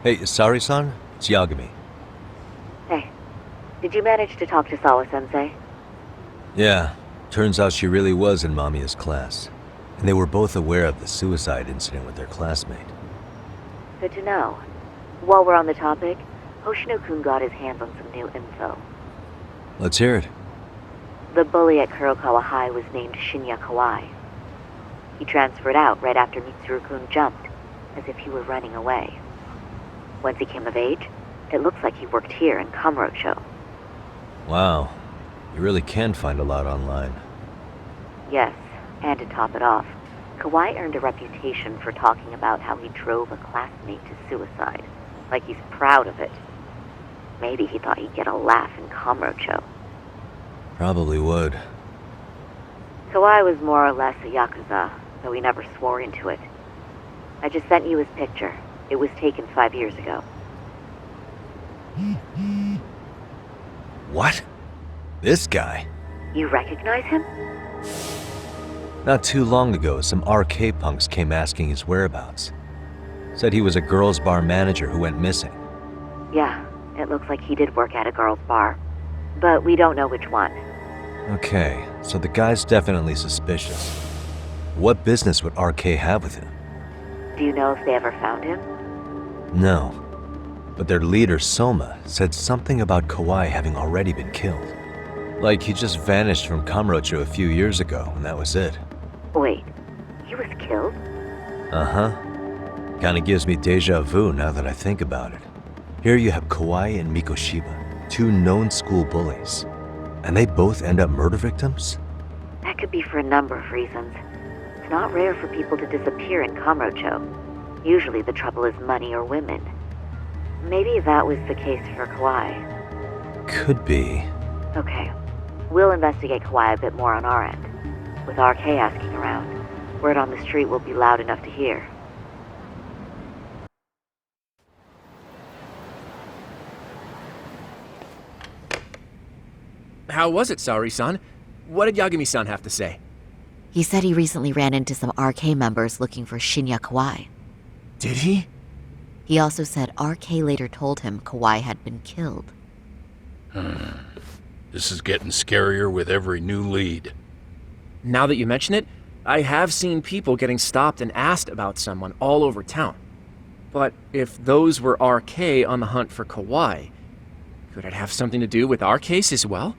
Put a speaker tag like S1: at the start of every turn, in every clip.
S1: Hey, Saori-Chan, it's Yagami.
S2: Hey, did you manage to talk to Sawa-sensei?
S1: Yeah, turns out she really was in Mamiya's class. And they were both aware of the suicide incident with their classmate.
S2: Good to know. While we're on the topic, Hoshino-kun got his hands on some new info.
S1: Let's hear it.
S2: The bully at Kurokawa High was named Shinya Kawai. He transferred out right after Mitsuru-kun jumped, as if he were running away. Once he came of age, it looks like he worked here in Kamurocho.
S1: Wow, you really can find a lot online.
S2: Yes, and to top it off, Kawai earned a reputation for talking about how he drove a classmate to suicide, like he's proud of it. Maybe he thought he'd get a laugh in Kamurocho.
S1: Probably would.
S2: Kawai was more or less a yakuza, though he never swore into it. I just sent you his picture. It was taken 5 years ago.
S1: What? This guy?
S2: You recognize him?
S1: Not too long ago, some RK punks came asking his whereabouts. Said he was a girls' bar manager who went missing.
S2: Yeah, it looks like he did work at a girls' bar. But we don't know which one.
S1: Okay, so the guy's definitely suspicious. What business would RK have with him?
S2: Do you know if they ever found him?
S1: No. But their leader, Soma, said something about Kawai having already been killed. Like he just vanished from Kamurocho a few years ago, and that was it.
S2: Wait, he was killed?
S1: Uh-huh. Kinda gives me deja vu now that I think about it. Here you have Kawai and Mikoshiba, two known school bullies. And they both end up murder victims?
S2: That could be for a number of reasons. It's not rare for people to disappear in Kamurocho. Usually the trouble is money or women. Maybe that was the case for Kawai.
S1: Could be.
S2: Okay. We'll investigate Kawai a bit more on our end. With RK asking around, word on the street will be loud enough to hear.
S3: How was it, Saori-san? What did Yagami-san have to say?
S2: He said he recently ran into some RK members looking for Shinya Kawai.
S3: Did he?
S2: He also said RK later told him Kawai had been killed.
S4: This is getting scarier with every new lead.
S3: Now that you mention it, I have seen people getting stopped and asked about someone all over town. But if those were RK on the hunt for Kawai, could it have something to do with our case as well?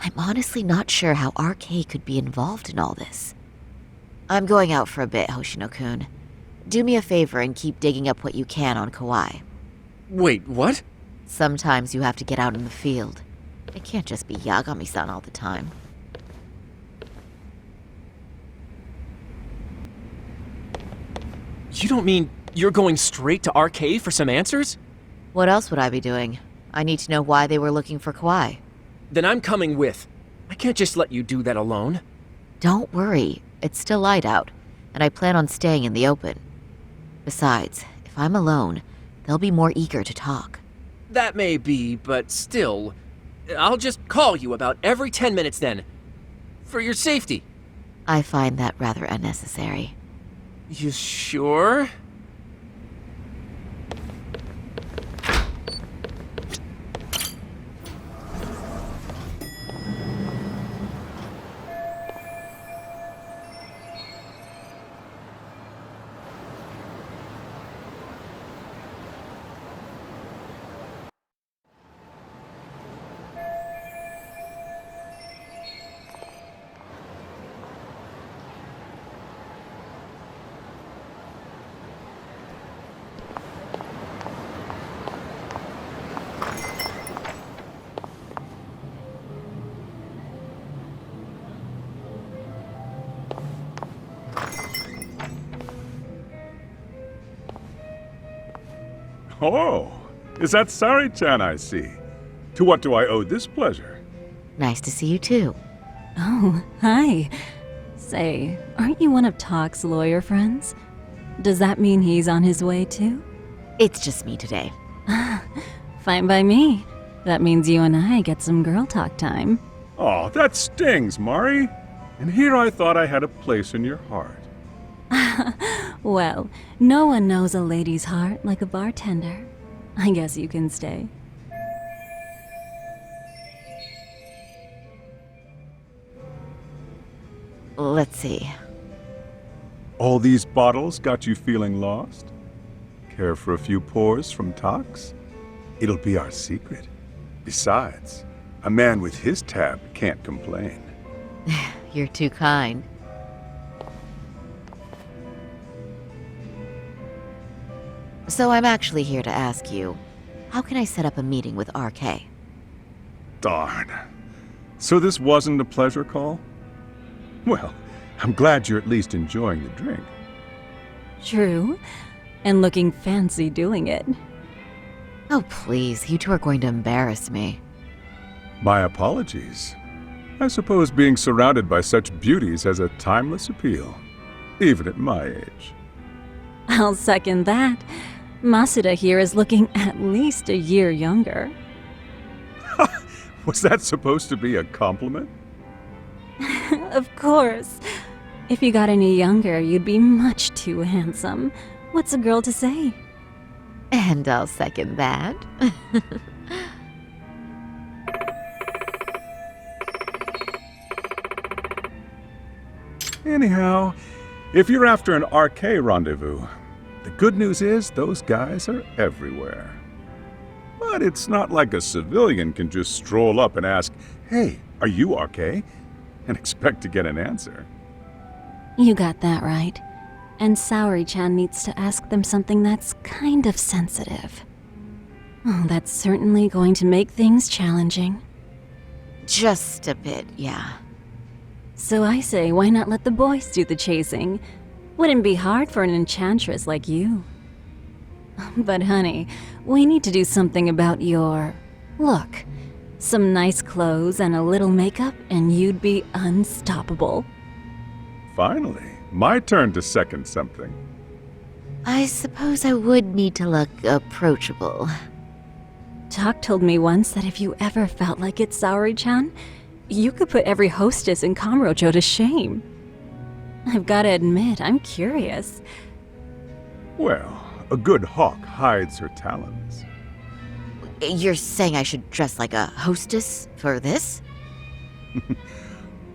S2: I'm honestly not sure how RK could be involved in all this. I'm going out for a bit, Hoshino-kun. Do me a favor and keep digging up what you can on Kawai.
S3: Wait, what?
S2: Sometimes you have to get out in the field. It can't just be Yagami-san all the time.
S3: You don't mean you're going straight to RK for some answers?
S2: What else would I be doing? I need to know why they were looking for Kawai.
S3: Then I'm coming with. I can't just let you do that alone.
S2: Don't worry, it's still light out, and I plan on staying in the open. Besides, if I'm alone, they'll be more eager to talk.
S3: That may be, but still, I'll just call you about every 10 minutes then. For your safety.
S2: I find that rather unnecessary.
S3: You sure?
S5: Oh, is that Saori-Chan I see? To what do I owe this pleasure?
S2: Nice to see you too.
S6: Oh, hi. Say, aren't you one of Talk's lawyer friends? Does that mean he's on his way too?
S2: It's just me today.
S6: Fine by me. That means you and I get some girl talk time.
S5: Oh, that stings, Mari. And here I thought I had a place in your heart.
S6: Well, no one knows a lady's heart like a bartender. I guess you can stay.
S2: Let's see.
S5: All these bottles got you feeling lost? Care for a few pours from Tox? It'll be our secret. Besides, a man with his tab can't complain.
S2: You're too kind. So I'm actually here to ask you, how can I set up a meeting with RK?
S5: Darn. So this wasn't a pleasure call? Well, I'm glad you're at least enjoying the drink.
S6: True. And looking fancy doing it.
S2: Oh, please, you two are going to embarrass me.
S5: My apologies. I suppose being surrounded by such beauties has a timeless appeal, even at my age.
S6: I'll second that. Masuda here is looking at least a year younger.
S5: Was that supposed to be a compliment?
S6: Of course. If you got any younger, you'd be much too handsome. What's a girl to say?
S2: And I'll second that.
S5: Anyhow, if you're after an RK rendezvous, the good news is those guys are everywhere. But it's not like a civilian can just stroll up and ask, "Hey, are you RK?" and expect to get an answer.
S6: You got that right. And Saori-Chan needs to ask them something that's kind of sensitive. Oh, that's certainly going to make things challenging.
S2: Just a bit, yeah.
S6: So I say, why not let the boys do the chasing? Wouldn't be hard for an enchantress like you. But honey, we need to do something about your look. Some nice clothes and a little makeup, and you'd be unstoppable.
S5: Finally, my turn to second something.
S2: I suppose I would need to look approachable.
S6: Talk told me once that if you ever felt like it, Saori-Chan, you could put every hostess in Kamurocho to shame. I've gotta admit, I'm curious.
S5: Well, a good hawk hides her talons.
S2: You're saying I should dress like a hostess for this?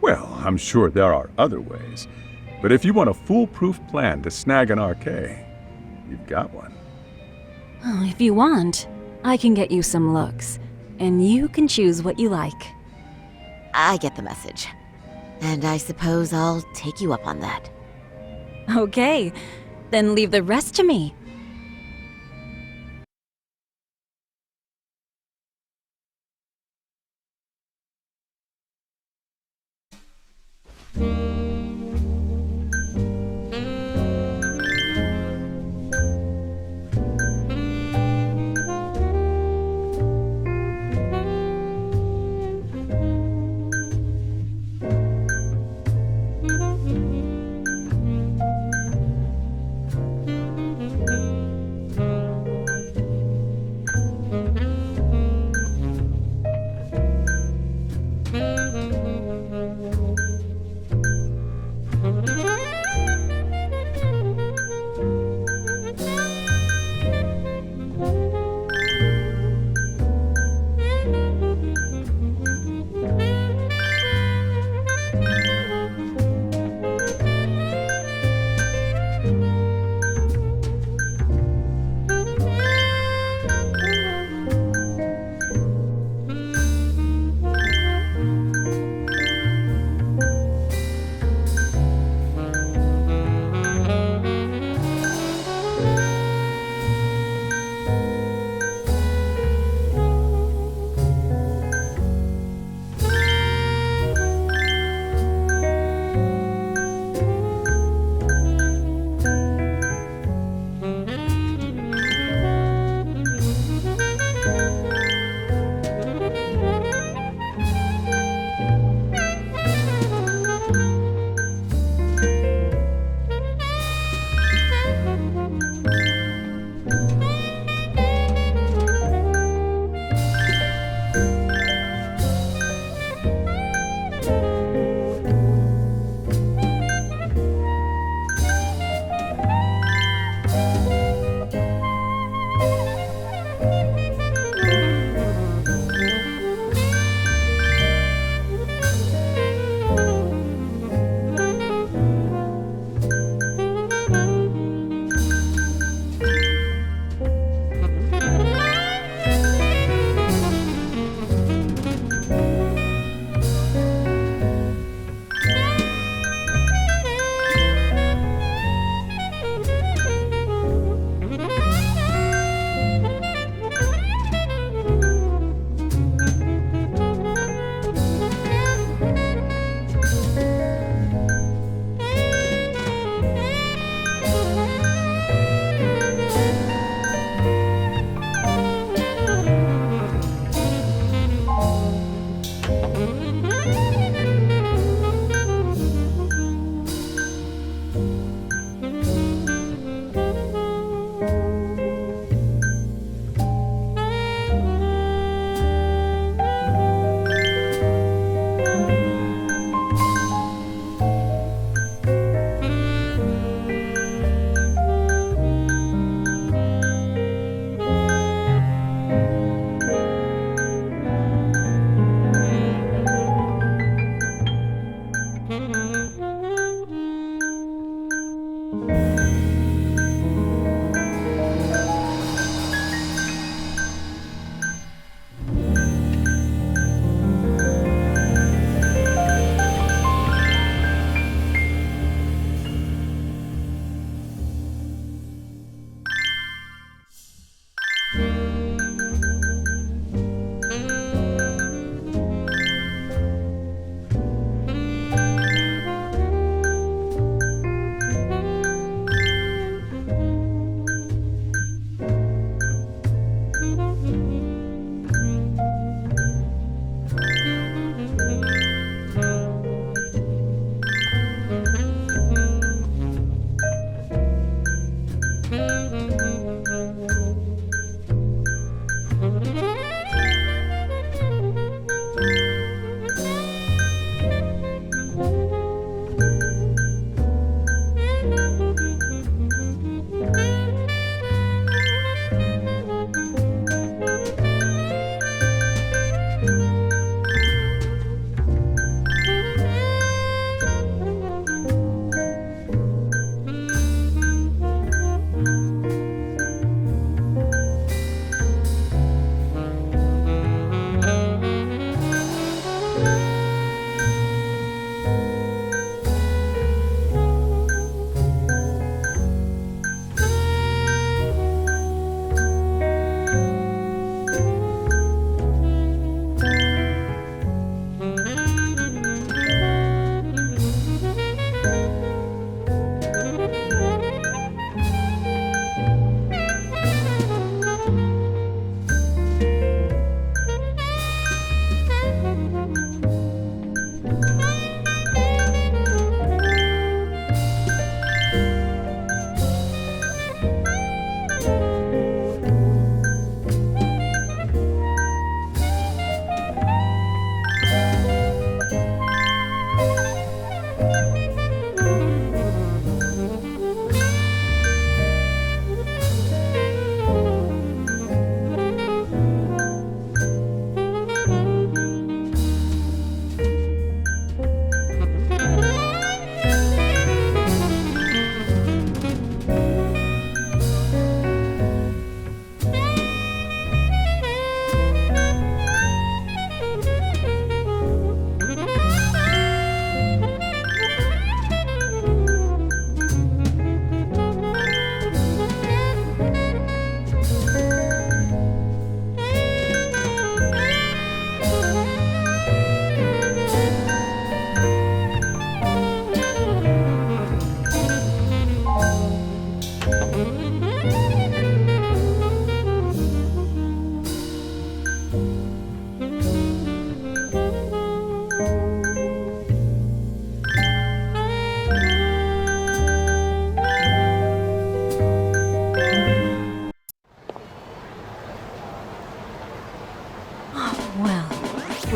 S5: Well, I'm sure there are other ways. But if you want a foolproof plan to snag an RK, you've got one.
S6: Oh, if you want, I can get you some looks, and you can choose what you like.
S2: I get the message. And I suppose I'll take you up on that.
S6: Okay, then leave the rest to me.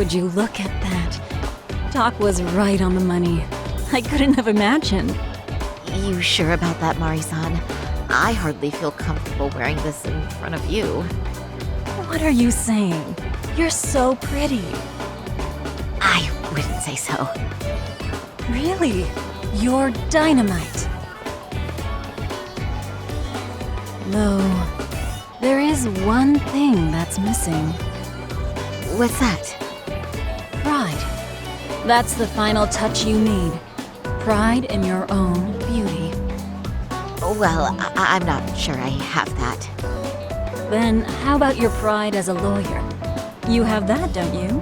S6: Would you look at that? Doc was right on the money. I couldn't have imagined.
S7: You sure about that, Mari-san? I hardly feel comfortable wearing this in front of you.
S6: What are you saying? You're so pretty.
S7: I wouldn't say so.
S6: Really? You're dynamite. Though, there is one thing that's missing.
S7: What's that?
S6: Pride. That's the final touch you need. Pride in your own beauty.
S7: Well, I'm not sure I have that.
S6: Then how about your pride as a lawyer? You have that, don't you?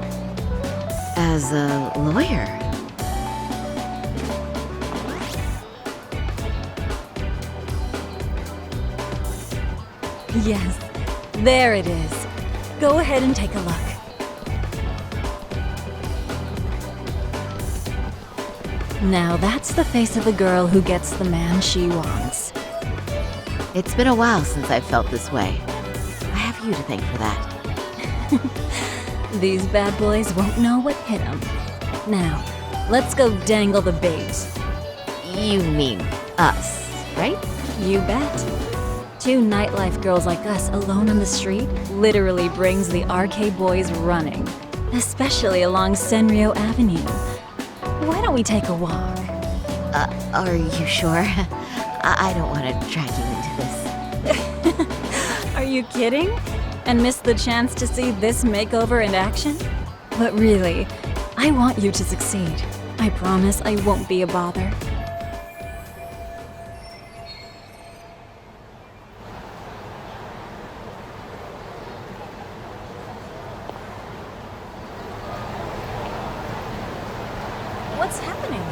S7: As a lawyer?
S6: Yes, there it is. Go ahead and take a look. Now that's the face of a girl who gets the man she wants.
S7: It's been a while since I've felt this way. I have you to thank for that.
S6: These bad boys won't know what hit them. Now, let's go dangle the bait.
S7: You mean us, right?
S6: You bet. Two nightlife girls like us alone on the street literally brings the RK boys running, especially along Senryo Avenue. Why don't we take a walk?
S7: Are you sure? I don't want to drag you into this.
S6: Are you kidding? And miss the chance to see this makeover in action? But really, I want you to succeed. I promise I won't be a bother. What's happening?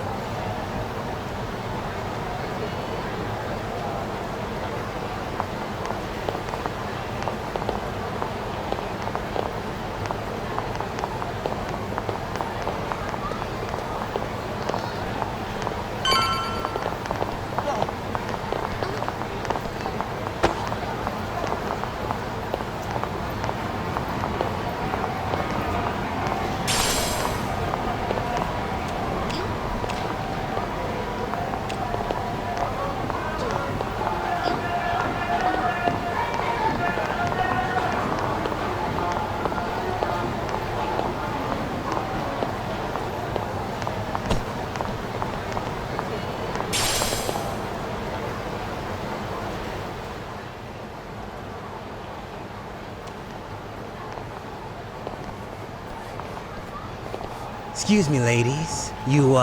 S8: Excuse me, ladies. You,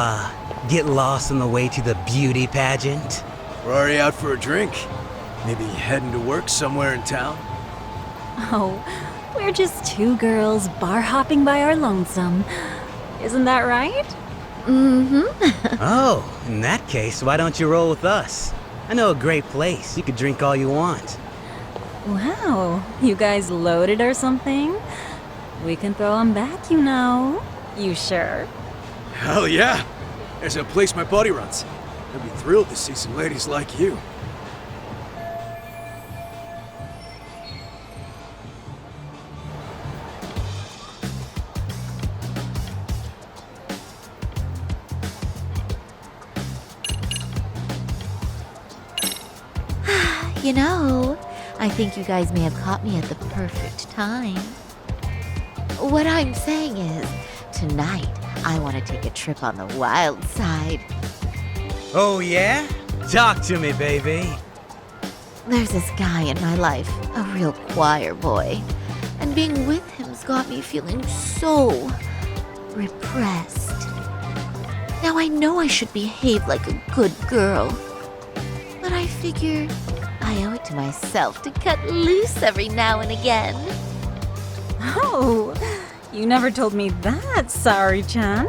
S8: get lost on the way to the beauty pageant?
S9: We're already out for a drink. Maybe heading to work somewhere in town?
S6: Oh, we're just two girls bar hopping by our lonesome. Isn't that right?
S7: Mm-hmm.
S8: Oh, in that case, why don't you roll with us? I know a great place. You could drink all you want.
S6: Wow, you guys loaded or something? We can throw them back, you know. You sure?
S9: Hell yeah! There's a place my buddy runs. He'll be thrilled to see some ladies like you.
S7: You know, I think you guys may have caught me at the perfect time. What I'm saying is, tonight, I want to take a trip on the wild side.
S8: Oh, yeah? Talk to me, baby.
S7: There's this guy in my life, a real choir boy. And being with him's got me feeling so repressed. Now I know I should behave like a good girl. But I figure I owe it to myself to cut loose every now and again.
S6: Oh, you never told me that, Saori-Chan.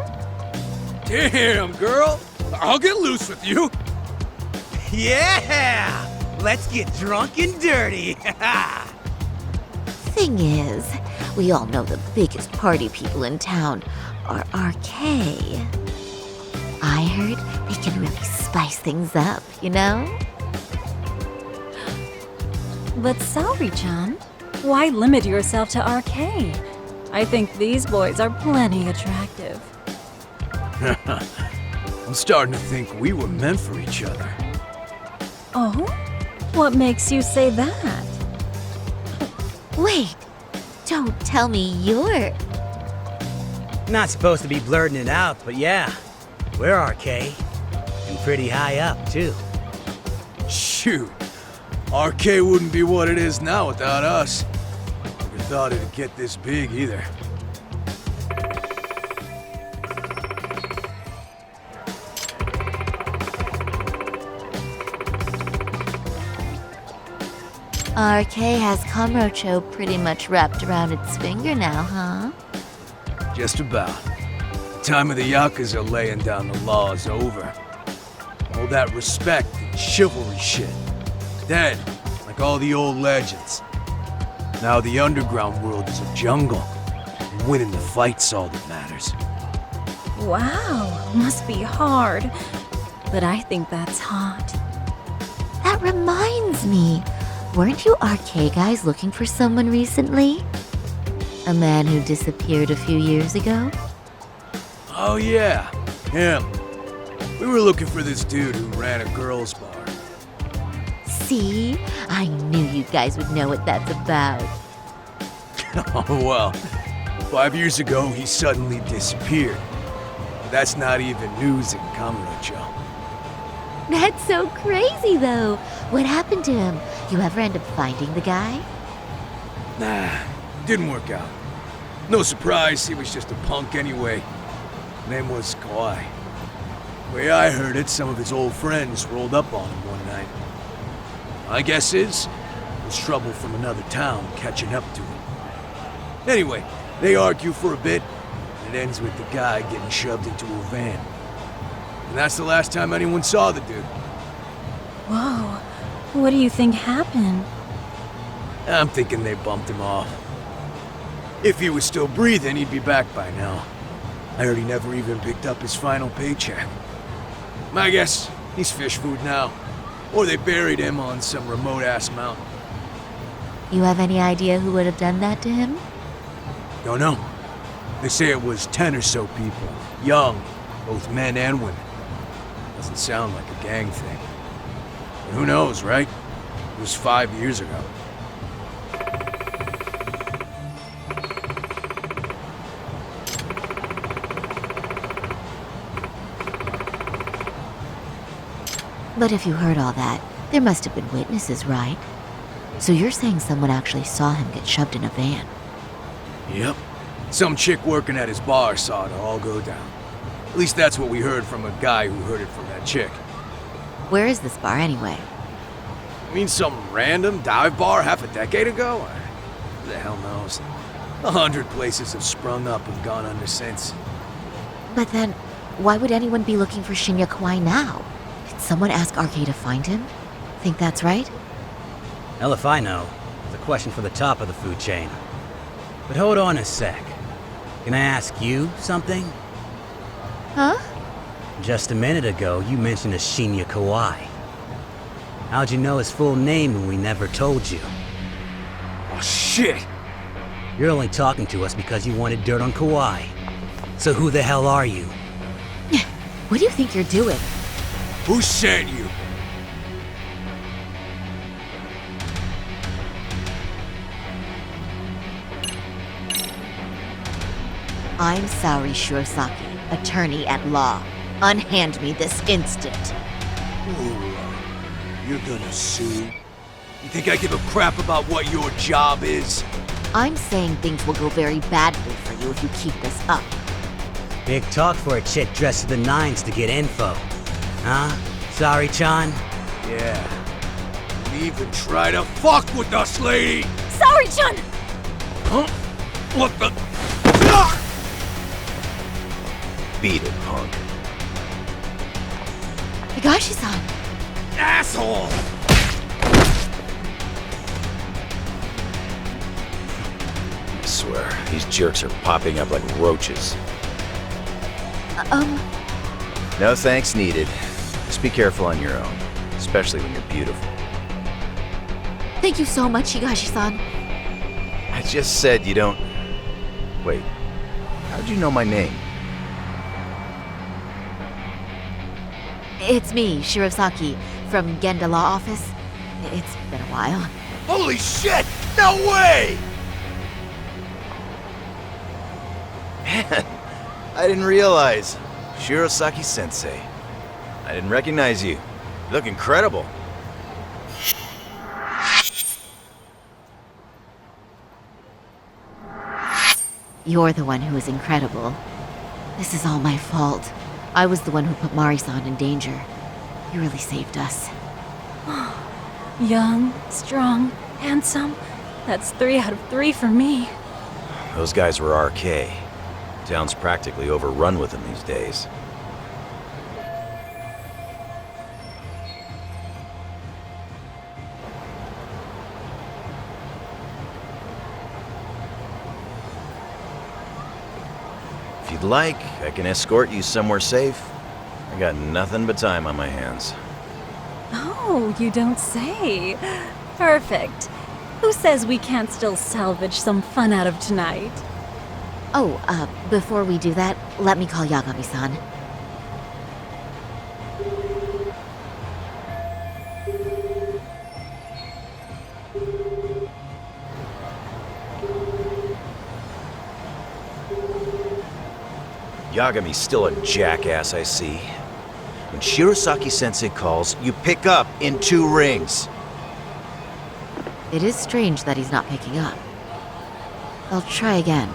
S9: Damn, girl! I'll get loose with you!
S8: Yeah! Let's get drunk and dirty!
S7: Thing is, we all know the biggest party people in town are RK. I heard they can really spice things up, you know?
S6: But Saori-Chan, why limit yourself to RK? I think these boys are plenty attractive.
S9: I'm starting to think we were meant for each other.
S6: Oh? What makes you say that?
S7: Wait, don't tell me you're...
S8: Not supposed to be blurting it out, but yeah, we're RK. And pretty high up, too.
S9: Shoot, RK wouldn't be what it is now without us. Never thought it'd get this big either.
S7: RK has Kamurocho pretty much wrapped around its finger now, huh?
S9: Just about. The time of the Yakuza laying down the law is over. All that respect and chivalry shit. Dead, like all the old legends. Now the underground world is a jungle. And winning the fight's all that matters.
S6: Wow, must be hard. But I think that's hot.
S7: That reminds me. Weren't you RK guys looking for someone recently? A man who disappeared a few years ago?
S9: Oh yeah, him. We were looking for this dude who ran a girls' bar.
S7: See? I knew you guys would know what that's about.
S9: Oh well, 5 years ago he suddenly disappeared. That's not even news in Kamurocho.
S7: That's so crazy, though. What happened to him? You ever end up finding the guy?
S9: Nah, didn't work out. No surprise, he was just a punk anyway. Name was Kawhi. Way I heard it, some of his old friends rolled up on him one night. My guess is, it was trouble from another town catching up to him. Anyway, they argue for a bit, and it ends with the guy getting shoved into a van. And that's the last time anyone saw the dude.
S6: Whoa, what do you think happened?
S9: I'm thinking they bumped him off. If he was still breathing, he'd be back by now. I heard he never even picked up his final paycheck. My guess, he's fish food now. Or they buried him on some remote-ass mountain.
S7: You have any idea who would have done that to him?
S9: Don't know. They say it was 10 or so people. Young, both men and women. Doesn't sound like a gang thing. But who knows, right? It was 5 years ago.
S7: But if you heard all that, there must have been witnesses, right? So you're saying someone actually saw him get shoved in a van?
S9: Yep. Some chick working at his bar saw it all go down. At least that's what we heard from a guy who heard it from that chick.
S7: Where is this bar anyway?
S9: You mean some random dive bar half a decade ago? Who the hell knows? 100 places have sprung up and gone under since.
S7: But then, why would anyone be looking for Shinya Kawai now? Did someone ask RK to find him? Think that's right?
S8: Hell if I know. It's a question for the top of the food chain. But hold on a sec. Can I ask you something?
S7: Huh?
S8: Just a minute ago, you mentioned a Shinya Kawai. How'd you know his full name when we never told you?
S9: Oh shit!
S8: You're only talking to us because you wanted dirt on Kawai. So who the hell are you?
S7: What do you think you're doing?
S9: Who sent you?
S7: I'm Saori Shirosaki, attorney at law. Unhand me this instant.
S9: You're gonna sue? You think I give a crap about what your job is?
S7: I'm saying things will go very badly for you if you keep this up.
S8: Big talk for a chick dressed to the nines to get info. Huh? Saori-Chan?
S9: Yeah. Don't even try to fuck with us, lady!
S6: Saori-Chan!
S9: Huh? What the?
S1: Beat it, punk.
S7: Higashi-san!
S9: Asshole!
S10: I swear, these jerks are popping up like roaches. No thanks needed. Just be careful on your own, especially when you're beautiful.
S7: Thank you so much, Higashi-san.
S10: I just said you don't... Wait, how'd you know my name?
S7: It's me, Shirosaki, from Genda Law Office. It's been a while.
S10: Holy shit! No way! Man, I didn't realize. Shirosaki-sensei. I didn't recognize you. You look incredible.
S7: You're the one who is incredible. This is all my fault. I was the one who put Mari-san in danger. You really saved us.
S6: Young, strong, handsome. That's 3 out of 3 for me.
S10: Those guys were RK. Town's practically overrun with them these days. If you'd like, I can escort you somewhere safe. I got nothing but time on my hands.
S6: Oh, you don't say. Perfect. Who says we can't still salvage some fun out of tonight?
S7: Oh, before we do that, let me call Yagami-san.
S10: Yagami's still a jackass, I see. When Shirosaki-sensei calls, you pick up in 2 rings.
S7: It is strange that he's not picking up. I'll try again.